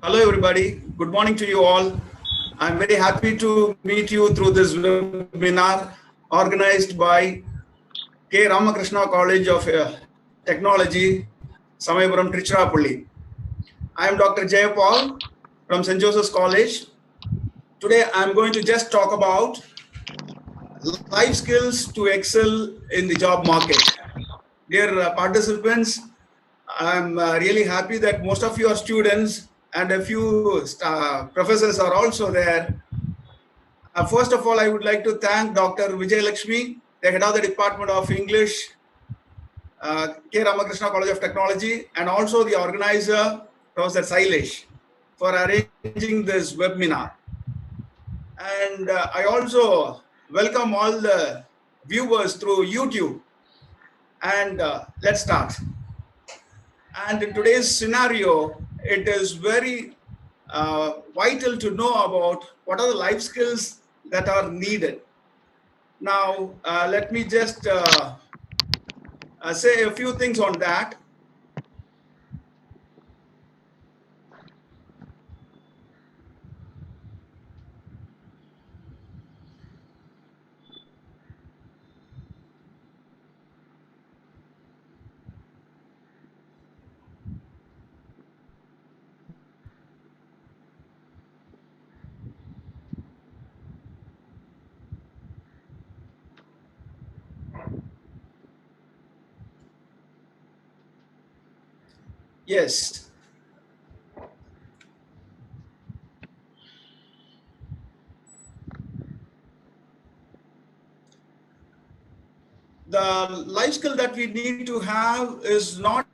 Hello, everybody. Good morning to you all. I'm very happy to meet you through this webinar organized by K. Ramakrishna College of Technology, Samayapuram, Trichurapalli. I am Dr. Jayapal from St. Joseph's College. Today, I'm going to just talk about life skills to excel in the job market. Dear participants, I'm really happy that most of your students and a few professors are also there. First of all, I would like to thank Dr. Vijay Lakshmi, the head of the Department of English, K. Ramakrishna College of Technology, and also the organizer, Professor Sailesh, for arranging this webinar. And I also welcome all the viewers through YouTube. And let's start. And in today's scenario, it is very vital to know about what are the life skills that are needed. Now, let me just say a few things on that. Yes, the life skill that we need to have is not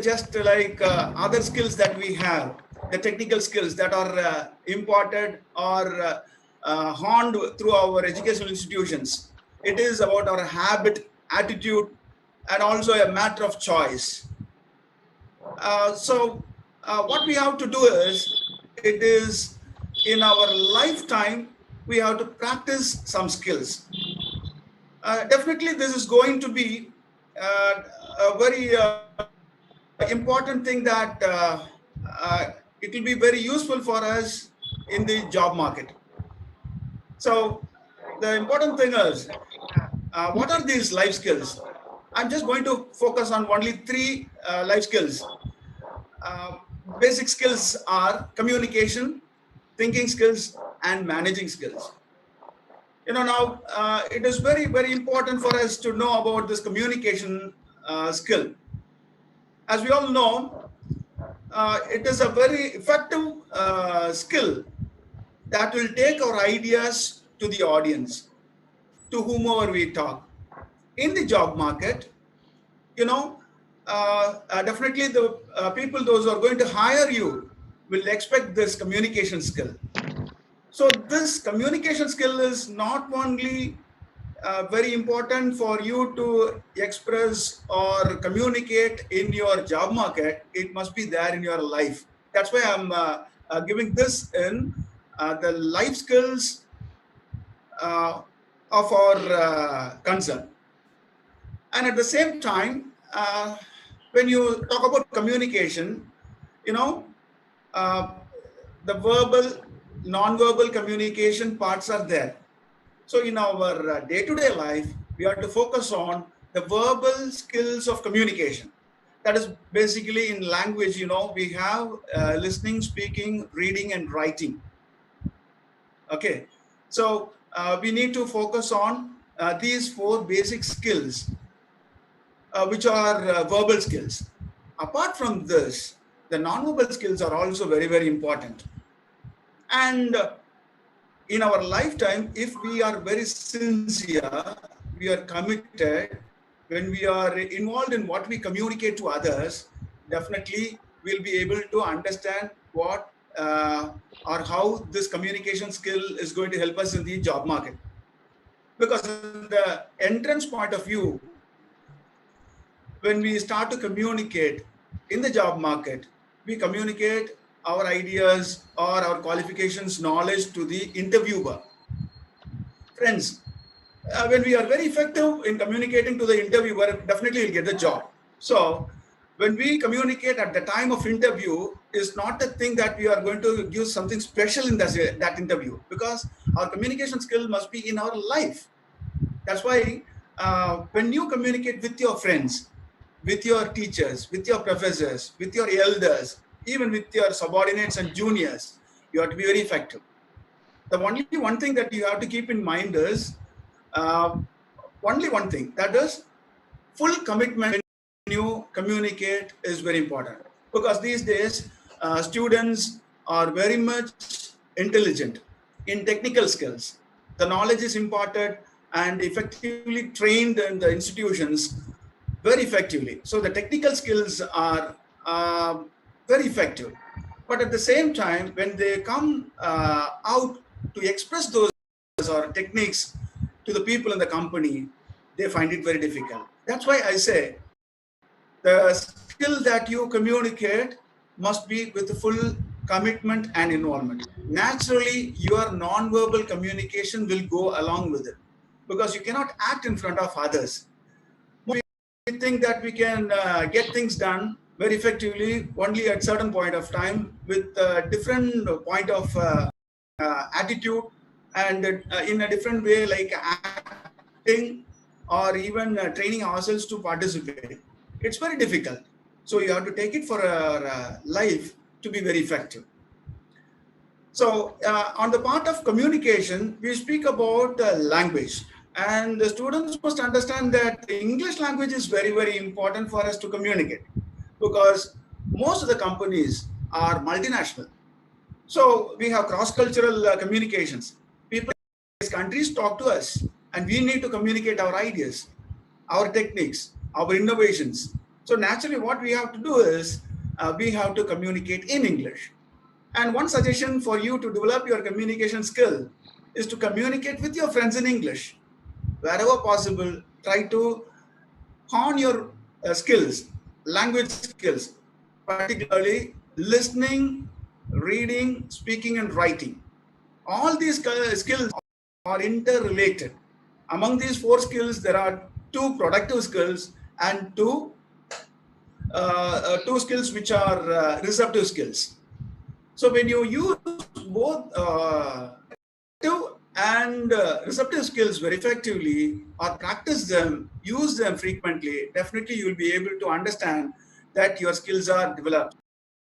just like other skills that we have, the technical skills that are imparted or honed through our educational institutions. It is about our habit, attitude, and also a matter of choice. So what we have to do is, it is in our lifetime, we have to practice some skills. Definitely, this is going to be a very important thing that it will be very useful for us in the job market. So the important thing is, what are these life skills? I'm just going to focus on only three life skills. Uh, Basic skills are communication, thinking skills, and managing skills. Now it is very, very important for us to know about this communication skill. As we all know, it is a very effective skill that will take our ideas to the audience, to whomever we talk. In the job market, definitely the people, those who are going to hire you, will expect this communication skill. So this communication skill is not only very important for you to express or communicate in your job market, it must be there in your life. That's why I'm giving this in the life skills uh, of our concern. And at the same time, when you talk about communication, you know, uh, the verbal, non-verbal communication parts are there. So in our day-to-day life, we have to focus on the verbal skills of communication. That is basically in language, we have listening, speaking, reading, and writing. Okay. So we need to focus on these four basic skills, which are verbal skills. Apart from this, the non-verbal skills are also very, very important. And in our lifetime, if we are very sincere, we are committed, when we are involved in what we communicate to others, definitely we'll be able to understand what or how this communication skill is going to help us in the job market. Because in the entrance point of view, when we start to communicate in the job market, we communicate our ideas or our qualifications, knowledge to the interviewer. Friends, when we are very effective in communicating to the interviewer, definitely you'll get the job. So when we communicate at the time of interview is not a thing that we are going to give something special in that interview, because our communication skill must be in our life. That's why when you communicate with your friends, with your teachers, with your professors, with your elders, even with your subordinates and juniors, you have to be very effective. The only one thing that you have to keep in mind is only one thing, that is full commitment when you communicate is very important, because these days students are very much intelligent in technical skills. The knowledge is imparted and effectively trained in the institutions very effectively. So the technical skills are very effective. But at the same time, when they come out to express those or techniques to the people in the company, they find it very difficult. That's why I say the skill that you communicate must be with full commitment and involvement. Naturally, your non-verbal communication will go along with it, because you cannot act in front of others. We think that we can get things done very effectively only at certain point of time with a different point of attitude and in a different way, like acting or even training ourselves to participate. It's very difficult. So you have to take it for a life to be very effective. So on the part of communication, we speak about language. And the students must understand that the English language is very, very important for us to communicate, because most of the companies are multinational. So we have cross-cultural communications. People in these countries talk to us, and we need to communicate our ideas, our techniques, our innovations. So naturally, what we have to do is we have to communicate in English. And one suggestion for you to develop your communication skill is to communicate with your friends in English. Wherever possible, try to hone your skills, language skills, particularly listening, reading, speaking, and writing. All these skills are interrelated. Among these four skills, there are two productive skills and two skills which are receptive skills. So when you use both active and receptive skills very effectively, or practice them, use them frequently, definitely you will be able to understand that your skills are developed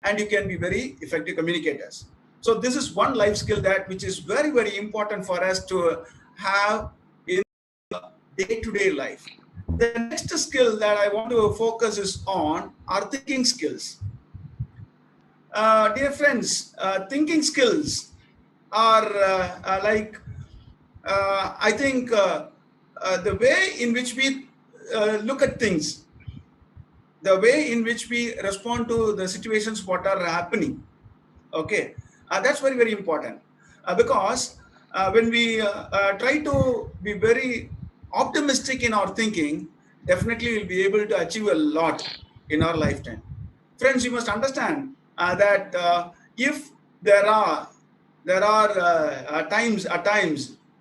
and you can be very effective communicators. So this is one life skill that which is very, very important for us to have in day-to-day life. The next skill that I want to focus is on are thinking skills. Dear friends, thinking skills are I think the way in which we look at things, the way in which we respond to the situations what are happening. Okay, that's very, very important, because when we try to be very optimistic in our thinking, definitely we'll be able to achieve a lot in our lifetime. Friends, you must understand that if there are times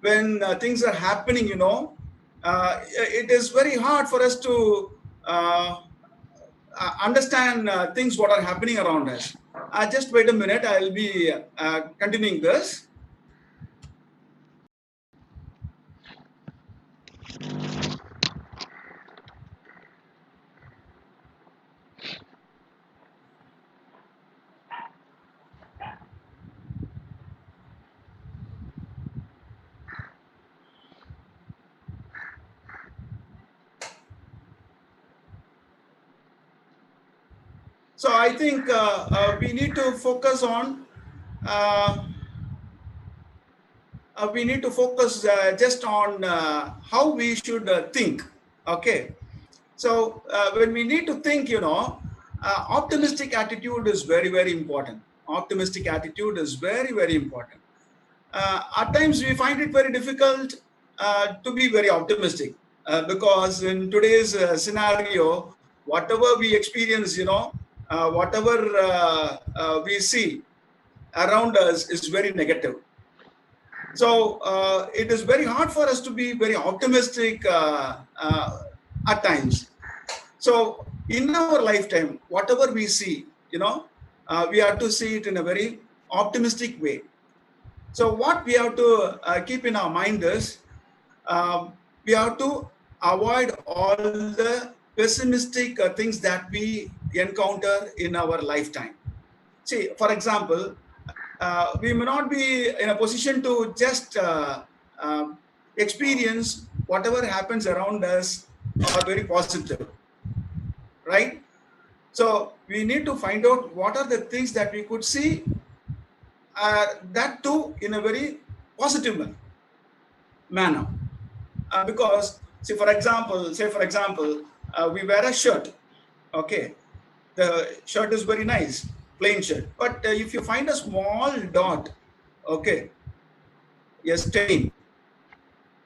when things are happening, it is very hard for us to understand things what are happening around us. Just wait a minute, I'll be continuing this. So I think we need to focus on just on how we should think. Okay, so when we need to think, optimistic attitude is very, very important. Optimistic attitude is very, very important. At times we find it very difficult to be very optimistic, because in today's scenario, whatever we experience, whatever we see around us is very negative. So it is very hard for us to be very optimistic at times. So in our lifetime, whatever we see, we have to see it in a very optimistic way. So what we have to keep in our mind is we have to avoid all the pessimistic things that we encounter in our lifetime. See, for example, we may not be in a position to just experience whatever happens around us are very positive, right? So we need to find out what are the things that we could see, that too in a very positive manner. Because say for example, we wear a shirt. Okay, the shirt is very nice, plain shirt. But if you find a small dot, okay, a stain,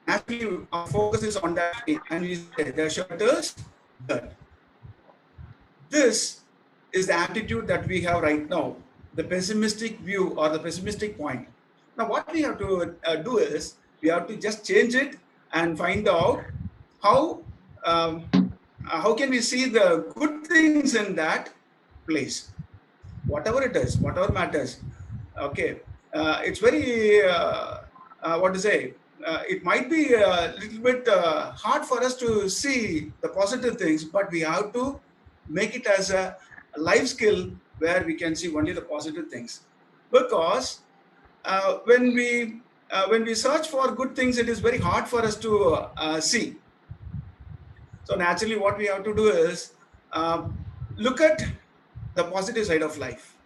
naturally our focus is on that stain, and we say the shirt is dirt. This is the attitude that we have right now, the pessimistic view or the pessimistic point. Now, what we have to do is we have to just change it and find out how can we see the good things in that place, whatever it is, whatever matters. Okay, it's very what to say. It might be a little bit hard for us to see the positive things, but we have to make it as a life skill where we can see only the positive things. Because when we search for good things, it is very hard for us to see. So naturally, what we have to do is look at the positive side of life,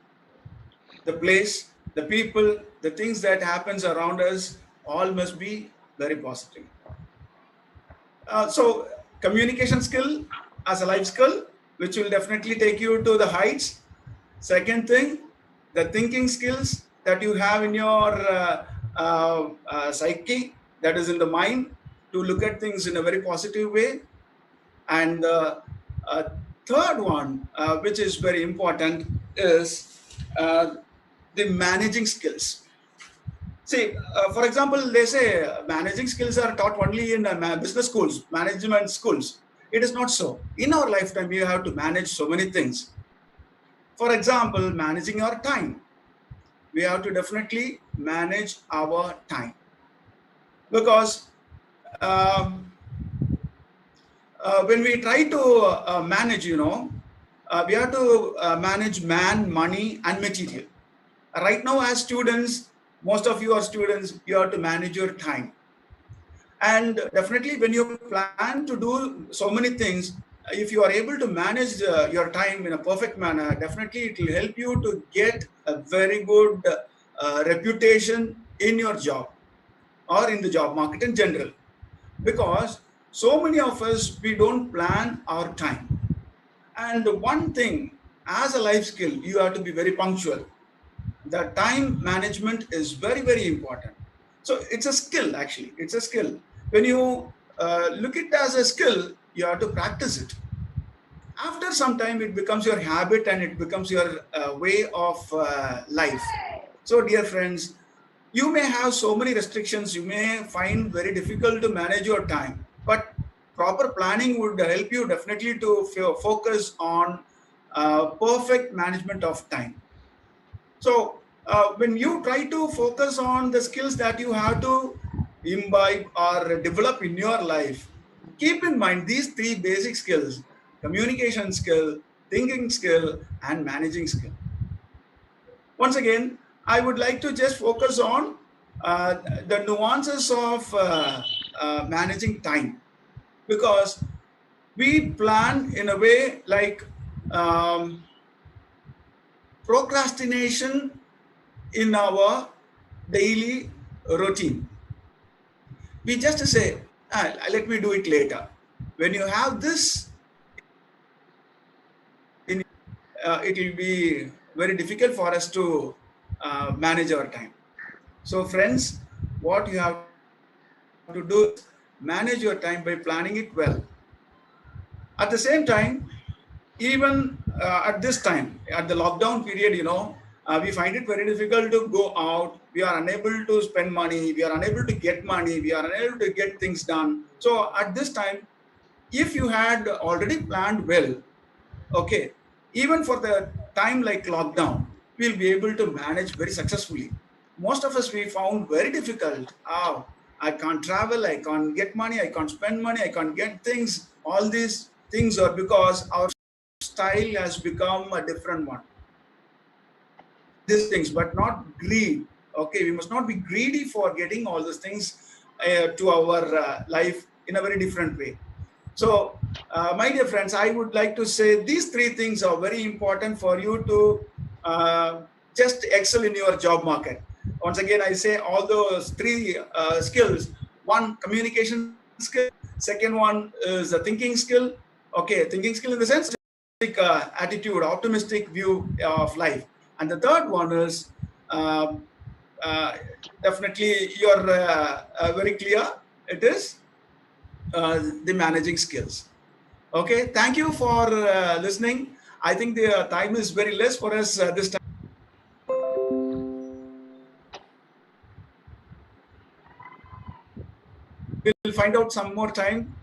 the place, the people, the things that happens around us. All must be very positive. So communication skill as a life skill, which will definitely take you to the heights. Second thing, the thinking skills that you have in your psyche, that is in the mind, to look at things in a very positive way. And third one, which is very important, is the managing skills. See, for example, they say managing skills are taught only in business schools, management schools. It is not so. In our lifetime, you have to manage so many things. For example, managing your time. We have to definitely manage our time. Because when we try to manage, we have to manage man, money, and material. Right now, as students, most of you are students, you have to manage your time. And definitely, when you plan to do so many things, if you are able to manage your time in a perfect manner, definitely it will help you to get a very good reputation in your job or in the job market in general. Because so many of us, we don't plan our time. And one thing, as a life skill, you have to be very punctual. The time management is very, very important. So it's a skill, actually. It's a skill. When you look at it as a skill, you have to practice it. After some time, it becomes your habit and it becomes your way of life. So, dear friends, you may have so many restrictions. You may find very difficult to manage your time, but proper planning would help you definitely to focus on perfect management of time. So when you try to focus on the skills that you have to imbibe or develop in your life, keep in mind these three basic skills: communication skill, thinking skill, and managing skill. Once again, I would like to just focus on the nuances of managing time, because we plan in a way like procrastination in our daily routine. We just say, let me do it later. When you have this, it will be very difficult for us to manage our time. So friends, what you have to do is manage your time by planning it well. At the same time, even at this time, at the lockdown period, we find it very difficult to go out. We are unable to spend money. We are unable to get money. We are unable to get things done. So at this time, if you had already planned well, Okay, even for the time like lockdown, we'll be able to manage very successfully. Most of us we found very difficult. Oh, I can't travel, I can't get money, I can't spend money, I can't get things. All these things are because our style has become a different one. These things, but not greed. Okay, we must not be greedy for getting all these things to our life in a very different way. So, my dear friends, I would like to say these three things are very important for you to just excel in your job market. Once again, I say all those three skills. One, communication skill. Second one is a thinking skill. Okay, thinking skill in the sense attitude, optimistic view of life. And the third one is um, uh, definitely you're very clear. It is the managing skills. Okay, thank you for listening. I think the time is very less for us this time. We'll find out some more time.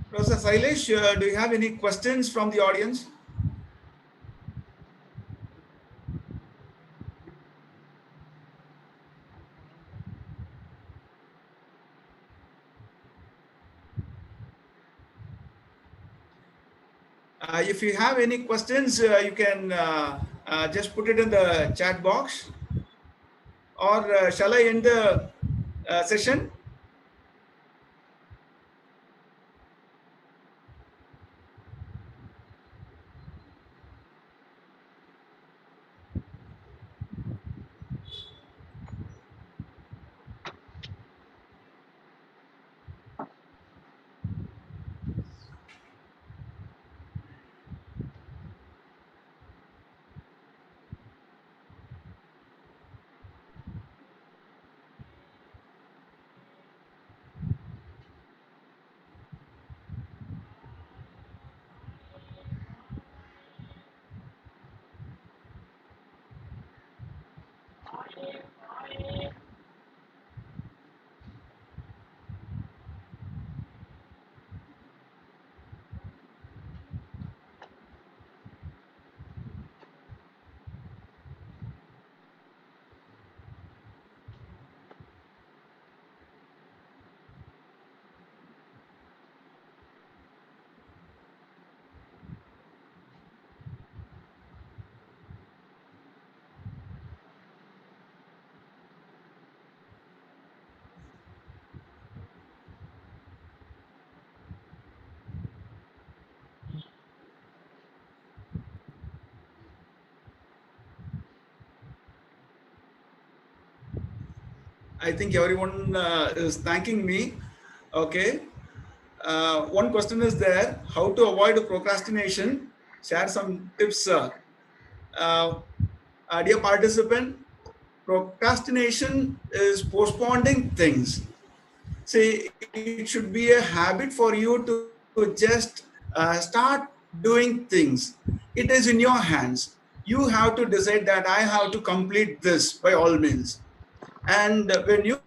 Professor Sailesh, do you have any questions from the audience? If you have any questions, you can just put it in the chat box, or shall I end the session? I think everyone is thanking me. Okay. One question is there: how to avoid procrastination? Share some tips, uh, dear participant. Procrastination is postponing things. See, it should be a habit for you to just start doing things. It is in your hands. You have to decide that I have to complete this by all means. And when you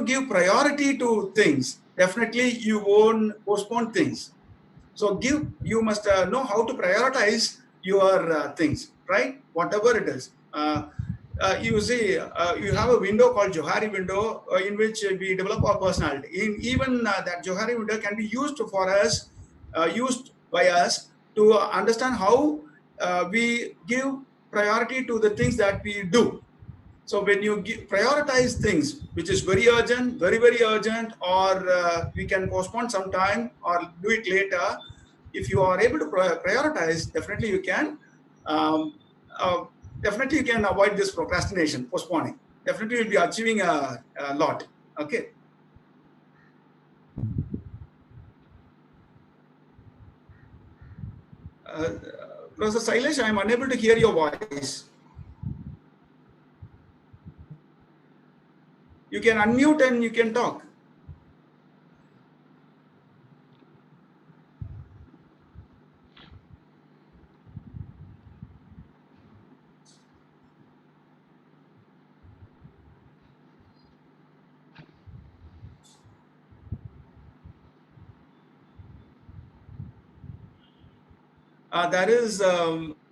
give priority to things, definitely you won't postpone things. So you must know how to prioritize your things, right? Whatever it is. You see, you have a window called Johari window in which we develop our personality. Even that Johari window can be used for us, used by us to understand how we give priority to the things that we do. So when you prioritize things which is very urgent, very urgent, or we can postpone some time or do it later, if you are able to prioritize, definitely you can um, uh, definitely you can avoid this procrastination, postponing. Definitely you'll be achieving a lot. Okay. Professor Sailesh, I am unable to hear your voice. You can unmute and you can talk. There is Mr.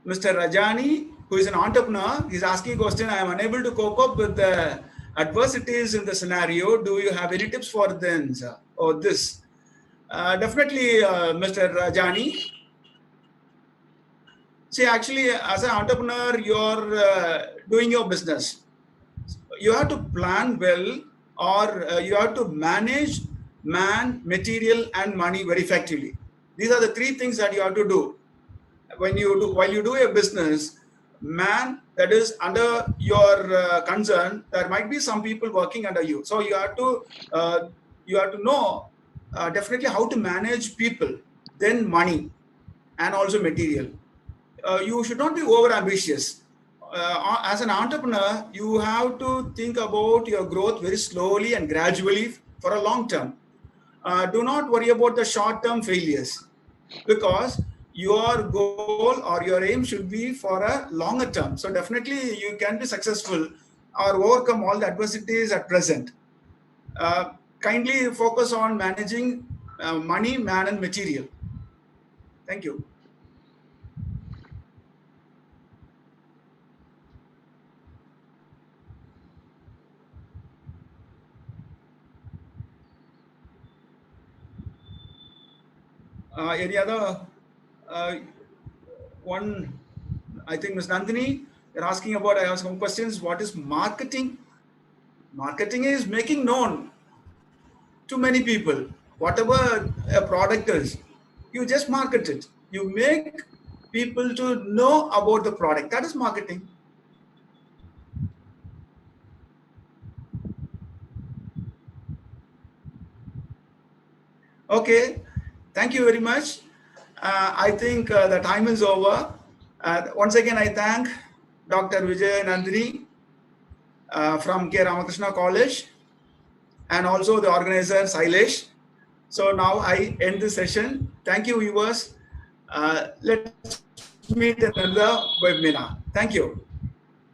Rajani, who is an entrepreneur. He's asking a question. I am unable to cope up with the adversities in the scenario. Do you have any tips for them, sir? Or this? Definitely, Mr. Rajani. See, actually, as an entrepreneur, you're doing your business. You have to plan well, or you have to manage man, material, and money very effectively. These are the three things that you have to do. While you do a business, man, that is under your concern, there might be some people working under you. So you have to know definitely how to manage people, then money, and also material. You should not be over ambitious. As an entrepreneur, you have to think about your growth very slowly and gradually for a long term. Do not worry about the short term failures, because your goal or your aim should be for a longer term. So definitely you can be successful or overcome all the adversities at present. Kindly focus on managing money, man, and material. Thank you. Any other uh, one? I think Ms. Nandini, you're asking about, I have some questions. What is marketing? Marketing is making known to many people whatever a product is. You just market it. You make people to know about the product. That is marketing. Okay. Thank you very much. I think the time is over. Once again, I thank Dr. Vijay Nandini from K. Ramakrishna College, and also the organizer Sailesh. So now I end the session. Thank you, viewers. Let's meet in another webinar. Thank you.